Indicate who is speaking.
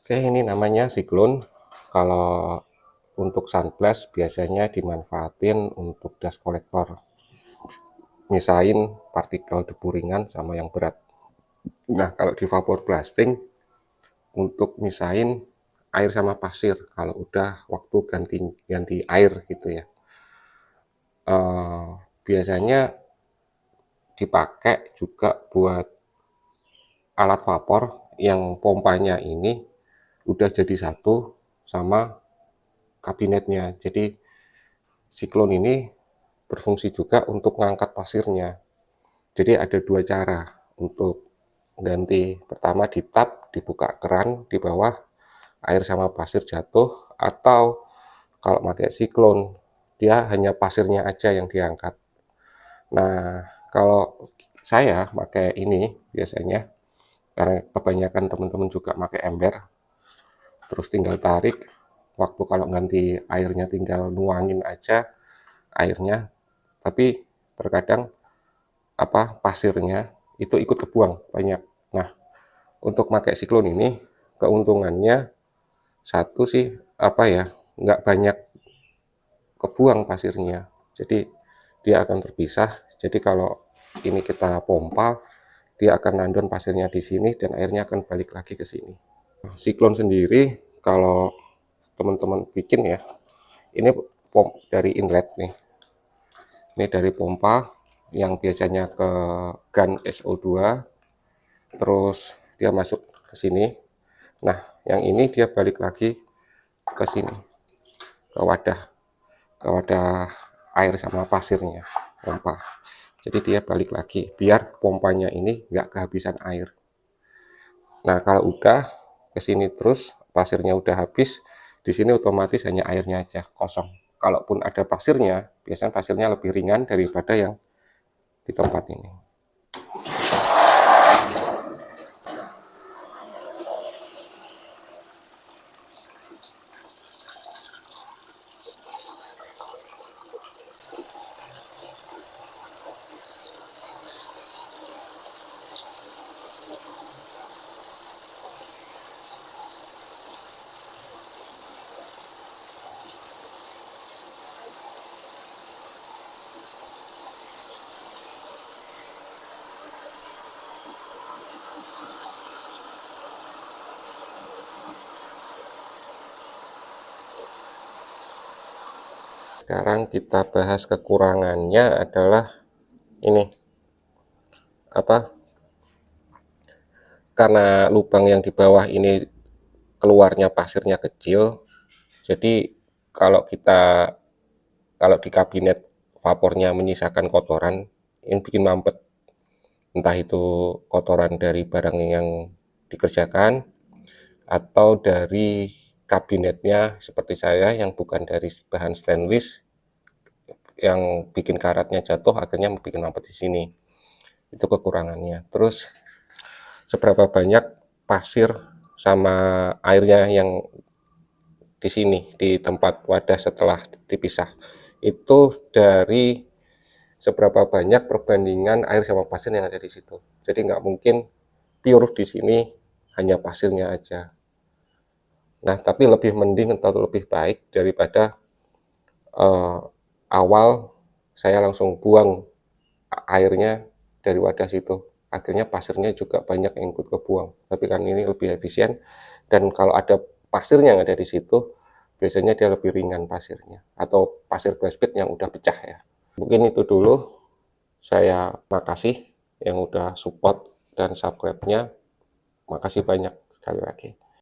Speaker 1: Oke, ini namanya siklon. Kalau untuk sunblast biasanya dimanfaatin untuk dust collector, misahin partikel debu ringan sama yang berat. Nah, kalau di vapor blasting untuk misahin air sama pasir kalau udah waktu ganti air gitu ya. Biasanya dipakai juga buat alat vapor yang pompanya ini udah jadi satu sama kabinetnya. Jadi siklon ini berfungsi juga untuk ngangkat pasirnya. Jadi ada dua cara untuk ganti. Pertama di tap, dibuka keran di bawah, air sama pasir jatuh, atau kalau pakai siklon dia hanya pasirnya aja yang diangkat. Nah, kalau saya pakai ini biasanya, karena kebanyakan teman-teman juga pakai ember, terus tinggal tarik, waktu kalau ganti airnya tinggal nuangin aja airnya, tapi terkadang pasirnya itu ikut kebuang banyak. Nah, untuk pakai siklon ini keuntungannya satu sih nggak banyak kebuang pasirnya, jadi dia akan terpisah. Jadi kalau ini kita pompa, dia akan nandon pasirnya di sini dan airnya akan balik lagi ke sini. Siklon sendiri kalau teman-teman bikin ya, ini dari inlet nih, ini dari pompa yang biasanya ke gun SO2, terus dia masuk ke sini. Nah, yang ini dia balik lagi ke sini, ke wadah air sama pasirnya pompa. Jadi dia balik lagi biar pompanya ini nggak kehabisan air. Nah, kalau udah ke sini terus pasirnya udah habis, di sini otomatis hanya airnya aja kosong. Kalaupun ada pasirnya, biasanya pasirnya lebih ringan daripada yang di tempat ini. Sekarang kita bahas kekurangannya adalah ini karena lubang yang di bawah ini keluarnya pasirnya kecil, jadi kalau kalau di kabinet vapornya menyisakan kotoran yang bikin mampet, entah itu kotoran dari barang yang dikerjakan atau dari kabinetnya seperti saya yang bukan dari bahan stainless, yang bikin karatnya jatuh akhirnya bikin mampet di sini. Itu kekurangannya. Terus seberapa banyak pasir sama airnya yang di sini di tempat wadah setelah dipisah itu dari seberapa banyak perbandingan air sama pasir yang ada di situ. Jadi nggak mungkin pure di sini hanya pasirnya aja. Nah, tapi lebih mending atau lebih baik daripada awal saya langsung buang airnya dari wadah situ. Akhirnya pasirnya juga banyak yang ikut kebuang. Tapi kan ini lebih efisien, dan kalau ada pasirnya yang ada di situ, biasanya dia lebih ringan pasirnya, atau pasir glass bead yang udah pecah ya. Mungkin itu dulu. Saya makasih yang udah support dan subscribe-nya. Makasih banyak sekali lagi.